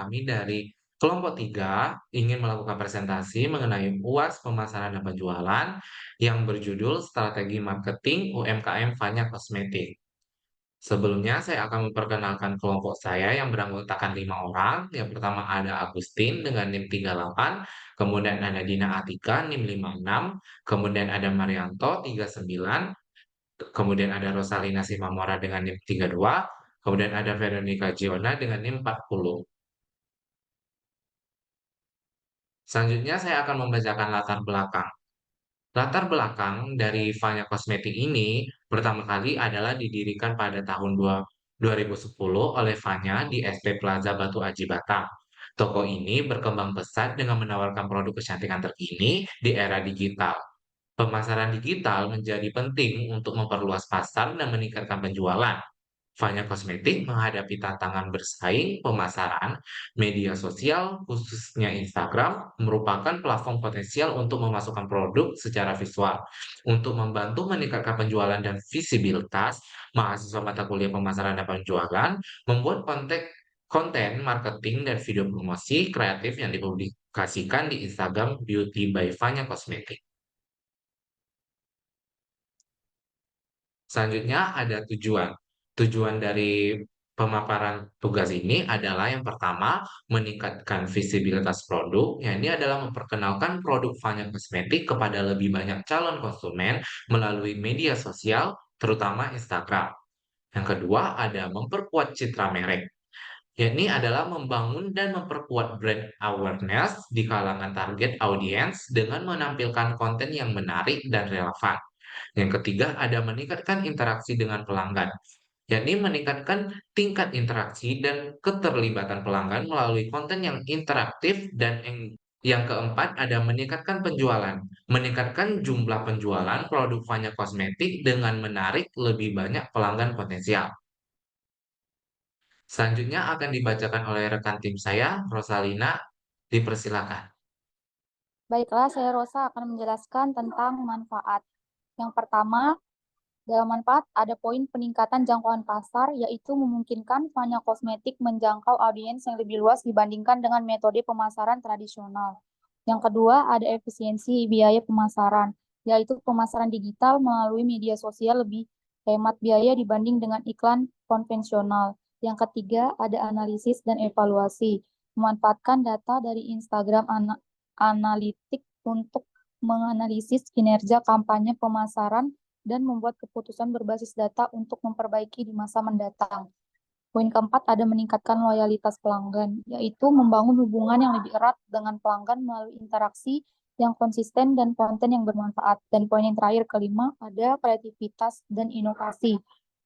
kami dari kelompok 3 ingin melakukan presentasi mengenai UAS pemasaran dan penjualan yang berjudul Strategi Marketing UMKM Fanya Kosmetik. Sebelumnya saya akan memperkenalkan kelompok saya yang beranggotakan 5 orang. Yang pertama ada Agustin dengan NIM 38, kemudian ada Dina Atika NIM 56, kemudian ada Marianto 39, kemudian ada Rosalina Simamora dengan NIM 32, kemudian ada Veronica Giona dengan NIM 40. Selanjutnya saya akan membacakan latar belakang. Latar belakang dari Fanya Kosmetik ini pertama kali adalah didirikan pada tahun 2010 oleh Fanya di SP Plaza Batu Aji Batam. Toko ini berkembang pesat dengan menawarkan produk kecantikan terkini di era digital. Pemasaran digital menjadi penting untuk memperluas pasar dan meningkatkan penjualan. Fanya Kosmetik menghadapi tantangan bersaing pemasaran. Media sosial, khususnya Instagram, merupakan platform potensial untuk memasukkan produk secara visual. Untuk membantu meningkatkan penjualan dan visibilitas, mahasiswa mata kuliah pemasaran dan penjualan membuat konten marketing dan video promosi kreatif yang dipublikasikan di Instagram Beauty by Fanya Kosmetik. Selanjutnya ada tujuan. Tujuan dari pemaparan tugas ini adalah yang pertama, meningkatkan visibilitas produk. Yang ini adalah memperkenalkan produk Fanya Kosmetik kepada lebih banyak calon konsumen melalui media sosial, terutama Instagram. Yang kedua ada memperkuat citra merek. Yakni adalah membangun dan memperkuat brand awareness di kalangan target audiens dengan menampilkan konten yang menarik dan relevan. Yang ketiga ada meningkatkan interaksi dengan pelanggan, yakni meningkatkan tingkat interaksi dan keterlibatan pelanggan melalui konten yang interaktif dan yang keempat ada meningkatkan penjualan, meningkatkan jumlah penjualan produk Fanya Kosmetik dengan menarik lebih banyak pelanggan potensial. Selanjutnya akan dibacakan oleh rekan tim saya, Rosalina. Dipersilakan. Baiklah, saya Rosa akan menjelaskan tentang manfaat. Yang pertama, dalam manfaat ada poin peningkatan jangkauan pasar, yaitu memungkinkan Fanya Kosmetik menjangkau audiens yang lebih luas dibandingkan dengan metode pemasaran tradisional. Yang kedua, ada efisiensi biaya pemasaran, yaitu pemasaran digital melalui media sosial lebih hemat biaya dibanding dengan iklan konvensional. Yang ketiga, ada analisis dan evaluasi, memanfaatkan data dari Instagram Analitik untuk menganalisis kinerja kampanye pemasaran dan membuat keputusan berbasis data untuk memperbaiki di masa mendatang. Poin keempat ada meningkatkan loyalitas pelanggan, yaitu membangun hubungan yang lebih erat dengan pelanggan melalui interaksi yang konsisten dan konten yang bermanfaat. Dan poin yang terakhir kelima ada kreativitas dan inovasi,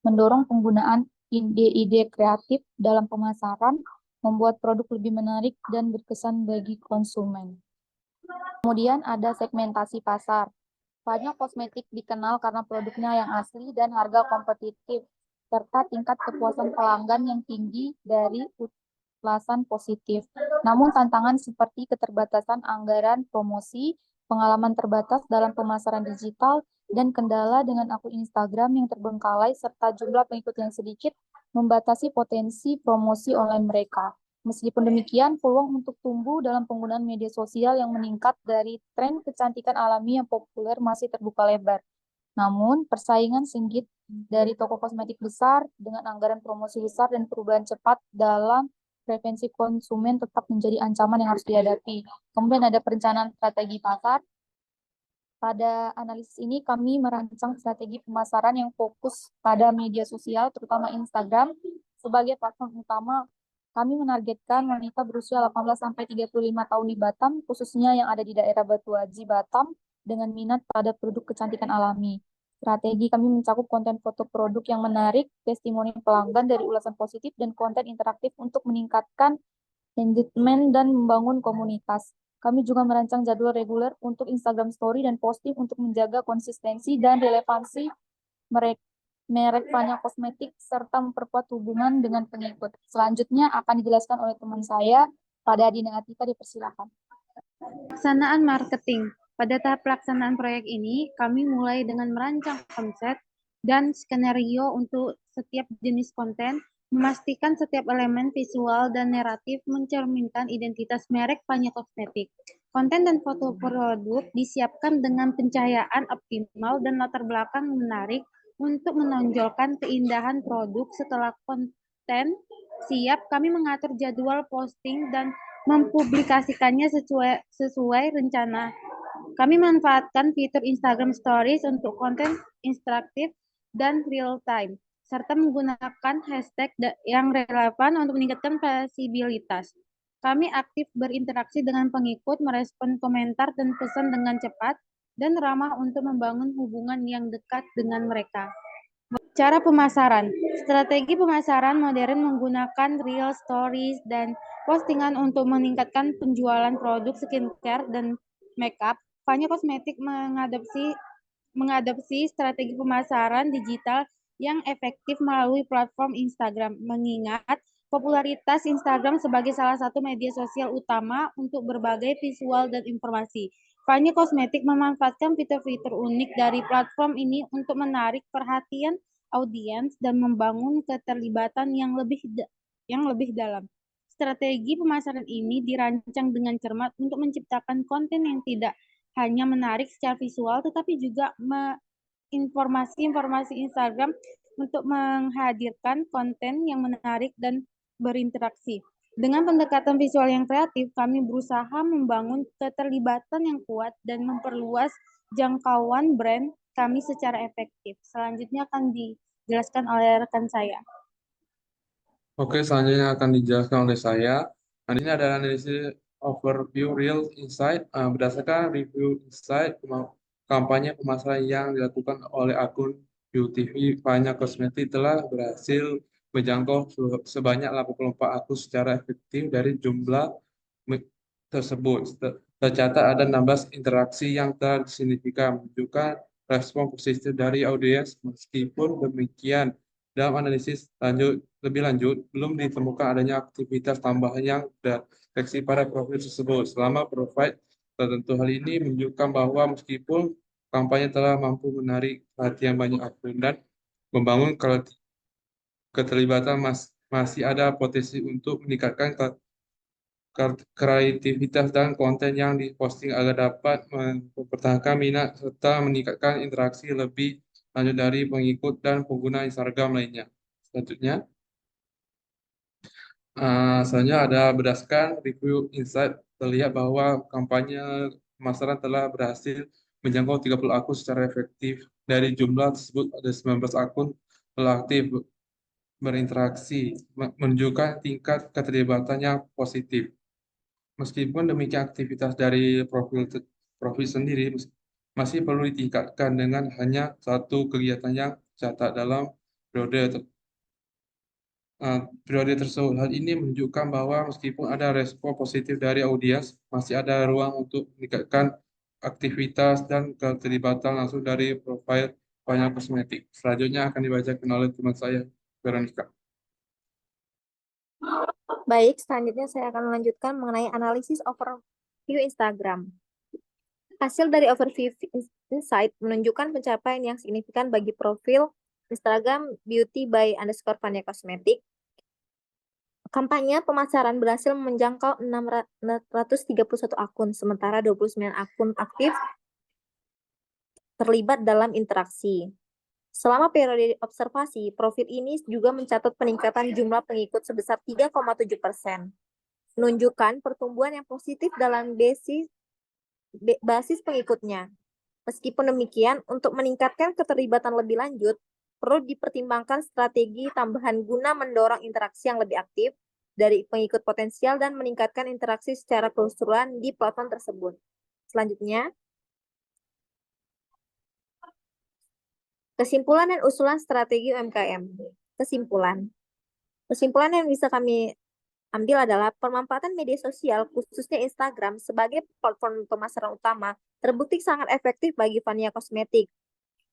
mendorong penggunaan ide-ide kreatif dalam pemasaran, membuat produk lebih menarik dan berkesan bagi konsumen. Kemudian ada segmentasi pasar. Banyak kosmetik dikenal karena produknya yang asli dan harga kompetitif, serta tingkat kepuasan pelanggan yang tinggi dari ulasan positif. Namun tantangan seperti keterbatasan anggaran promosi, pengalaman terbatas dalam pemasaran digital, dan kendala dengan akun Instagram yang terbengkalai serta jumlah pengikut yang sedikit membatasi potensi promosi online mereka. Meskipun demikian, peluang untuk tumbuh dalam penggunaan media sosial yang meningkat dari tren kecantikan alami yang populer masih terbuka lebar. Namun, persaingan sengit dari toko kosmetik besar dengan anggaran promosi besar dan perubahan cepat dalam preferensi konsumen tetap menjadi ancaman yang harus dihadapi. Kemudian ada perencanaan strategi pasar. Pada analisis ini, kami merancang strategi pemasaran yang fokus pada media sosial, terutama Instagram. Sebagai platform utama, kami menargetkan wanita berusia 18-35 tahun di Batam, khususnya yang ada di daerah Batu Aji, Batam, dengan minat pada produk kecantikan alami. Strategi kami mencakup konten foto produk yang menarik, testimoni pelanggan dari ulasan positif, dan konten interaktif untuk meningkatkan engagement dan membangun komunitas. Kami juga merancang jadwal reguler untuk Instagram Story dan posting untuk menjaga konsistensi dan relevansi merek Fanya Kosmetik serta memperkuat hubungan dengan pengikut. Selanjutnya akan dijelaskan oleh teman saya, pada Dina Atika, dipersilakan. Pelaksanaan marketing. Pada tahap pelaksanaan proyek ini, kami mulai dengan merancang konsep dan skenario untuk setiap jenis konten memastikan setiap elemen visual dan naratif mencerminkan identitas merek Fanya Kosmetik. Konten dan foto produk disiapkan dengan pencahayaan optimal dan latar belakang menarik untuk menonjolkan keindahan produk. Setelah konten siap, kami mengatur jadwal posting dan mempublikasikannya sesuai rencana. Kami manfaatkan fitur Instagram Stories untuk konten interaktif dan real time, serta menggunakan hashtag yang relevan untuk meningkatkan visibilitas. Kami aktif berinteraksi dengan pengikut, merespon komentar dan pesan dengan cepat dan ramah untuk membangun hubungan yang dekat dengan mereka. Cara pemasaran. Strategi pemasaran modern menggunakan real stories dan postingan untuk meningkatkan penjualan produk skincare dan makeup. Fanya Kosmetik mengadopsi strategi pemasaran digital yang efektif melalui platform Instagram, mengingat popularitas Instagram sebagai salah satu media sosial utama untuk berbagai visual dan informasi. Fanya Kosmetik memanfaatkan fitur-fitur unik dari platform ini untuk menarik perhatian audiens dan membangun keterlibatan yang lebih dalam. Strategi pemasaran ini dirancang dengan cermat untuk menciptakan konten yang tidak hanya menarik secara visual, tetapi juga informasi-informasi Instagram untuk menghadirkan konten yang menarik dan berinteraksi. Dengan pendekatan visual yang kreatif, kami berusaha membangun keterlibatan yang kuat dan memperluas jangkauan brand kami secara efektif. Selanjutnya akan dijelaskan oleh rekan saya. Oke, selanjutnya akan dijelaskan oleh saya. Nah, ini adalah analisis overview real insight. Berdasarkan review insight kampanye pemasaran yang dilakukan oleh akun UTV Fanya Kosmetik telah berhasil menjangkau sebanyak 84 akun secara efektif. Dari jumlah tersebut tercatat ada 16 interaksi yang telah signifikan menunjukkan respon positif dari audiens. Meskipun demikian, dalam analisis lebih lanjut, belum ditemukan adanya aktivitas tambahan yang terdeteksi pada profil tersebut. Selama profil tertentu, hal ini menunjukkan bahwa meskipun kampanye telah mampu menarik perhatian banyak akun dan membangun keterlibatan, masih ada potensi untuk meningkatkan kreativitas dan konten yang diposting agar dapat mempertahankan minat serta meningkatkan interaksi lebih lanjut dari pengikut dan pengguna Instagram lainnya. Selanjutnya ada berdasarkan review insight terlihat bahwa kampanye pemasaran telah berhasil menjangkau 30 akun secara efektif. Dari jumlah tersebut ada 19 akun telah aktif berinteraksi, menunjukkan tingkat keterlibatan yang positif. Meskipun demikian, aktivitas dari profil sendiri masih perlu ditingkatkan dengan hanya satu kegiatan yang tercatat dalam periode tersebut. Hal ini menunjukkan bahwa meskipun ada respon positif dari audiens, masih ada ruang untuk meningkatkan aktivitas dan keterlibatan langsung dari profil Fanya Kosmetik. Selanjutnya akan dibacakan oleh teman saya, Veronica. Baik, selanjutnya saya akan melanjutkan mengenai analisis overview Instagram. Hasil dari overview insight menunjukkan pencapaian yang signifikan bagi profil Instagram beauty by _Fanya Kosmetik. Kampanye pemasaran berhasil menjangkau 631 akun, sementara 29 akun aktif terlibat dalam interaksi. Selama periode observasi, profil ini juga mencatat peningkatan jumlah pengikut sebesar 3,7%, menunjukkan pertumbuhan yang positif dalam basis pengikutnya. Meskipun demikian, untuk meningkatkan keterlibatan lebih lanjut, perlu dipertimbangkan strategi tambahan guna mendorong interaksi yang lebih aktif dari pengikut potensial dan meningkatkan interaksi secara keseluruhan di platform tersebut. Selanjutnya, kesimpulan dan usulan strategi UMKM. Kesimpulan yang bisa kami ambil adalah pemanfaatan media sosial, khususnya Instagram, sebagai platform pemasaran utama terbukti sangat efektif bagi Fanya Kosmetik.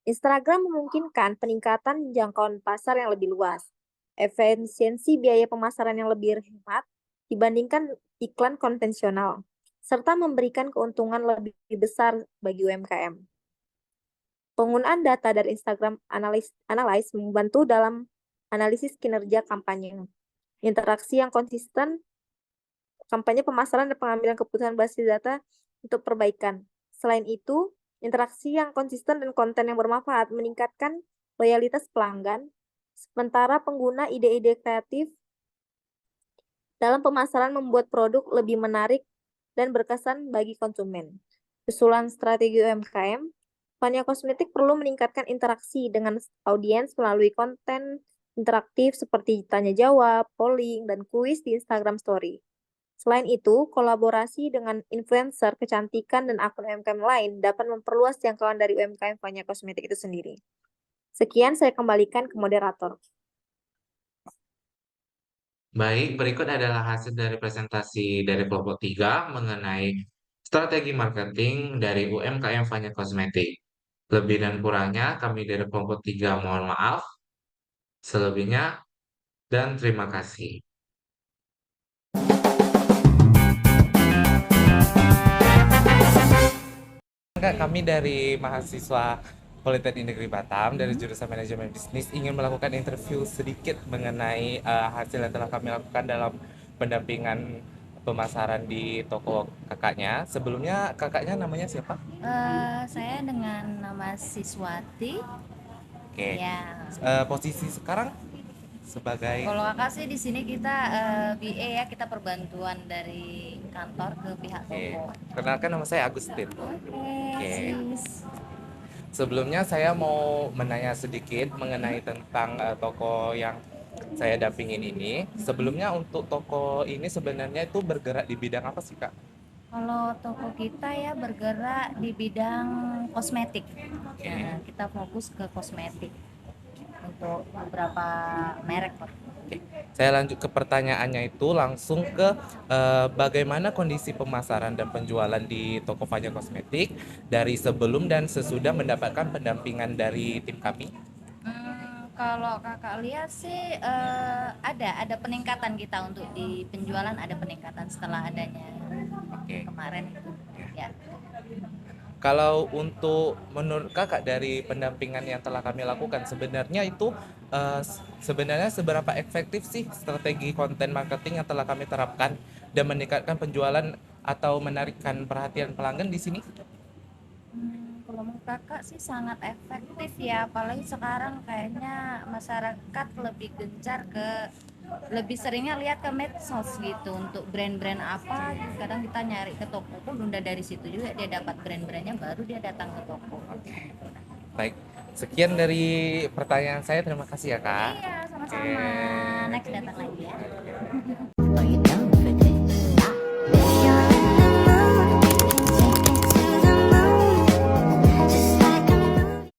Instagram memungkinkan peningkatan jangkauan pasar yang lebih luas, efisiensi biaya pemasaran yang lebih hemat dibandingkan iklan konvensional, serta memberikan keuntungan lebih besar bagi UMKM. Penggunaan data dari Instagram Analyze membantu dalam analisis kinerja kampanye, interaksi yang konsisten, kampanye pemasaran dan pengambilan keputusan berbasis data untuk perbaikan. Selain itu, interaksi yang konsisten dan konten yang bermanfaat meningkatkan loyalitas pelanggan, sementara pengguna ide-ide kreatif dalam pemasaran membuat produk lebih menarik dan berkesan bagi konsumen. Usulan strategi UMKM, Fania Kosmetik perlu meningkatkan interaksi dengan audiens melalui konten interaktif seperti tanya jawab, polling, dan kuis di Instagram Story. Selain itu, kolaborasi dengan influencer kecantikan dan akun UMKM lain dapat memperluas jangkauan dari UMKM Fania Kosmetik itu sendiri. Sekian, saya kembalikan ke moderator. Baik, berikut adalah hasil dari presentasi dari kelompok 3 mengenai strategi marketing dari UMKM Fanya Kosmetik. Lebih dan kurangnya kami dari kelompok 3 mohon maaf. Selebihnya dan terima kasih. Kami dari mahasiswa Politeknik Negeri Batam dari jurusan Manajemen Bisnis ingin melakukan interview sedikit mengenai hasil yang telah kami lakukan dalam pendampingan pemasaran di toko kakaknya. Sebelumnya kakaknya namanya siapa? Saya dengan nama Siswati. Oke. Ya, Posisi sekarang sebagai kalau kakak sih di sini kita BA ya, kita perbantuan dari kantor ke pihak toko. Kenalkan nama saya Agustin. Oke, sis. Sebelumnya saya mau menanya sedikit mengenai tentang toko yang saya dampingin ini. Sebelumnya untuk toko ini sebenarnya itu bergerak di bidang apa sih, Kak? Kalau toko kita ya bergerak di bidang kosmetik. Oke. Nah, kita fokus ke kosmetik untuk beberapa merek. Oke. Saya lanjut ke pertanyaannya itu langsung ke bagaimana kondisi pemasaran dan penjualan di toko Fanya Kosmetik dari sebelum dan sesudah mendapatkan pendampingan dari tim kami? Kalau kakak lihat sih ada peningkatan kita untuk di penjualan, ada peningkatan setelah adanya Oke. kemarin itu ya. Kalau untuk menurut kakak dari pendampingan yang telah kami lakukan sebenarnya itu sebenarnya seberapa efektif sih strategi konten marketing yang telah kami terapkan dan meningkatkan penjualan atau menarikkan perhatian pelanggan di sini? Kalau menurut kakak sih sangat efektif ya, apalagi sekarang kayaknya masyarakat lebih gencar lebih seringnya lihat ke medsos gitu untuk brand-brand apa. Kadang kita nyari ke toko pun udah dari situ juga dia dapat brand-brandnya, baru dia datang ke toko. Baik, sekian dari pertanyaan saya. Terima kasih ya, Kak. Iya, sama-sama. Oke. Next datang lagi ya.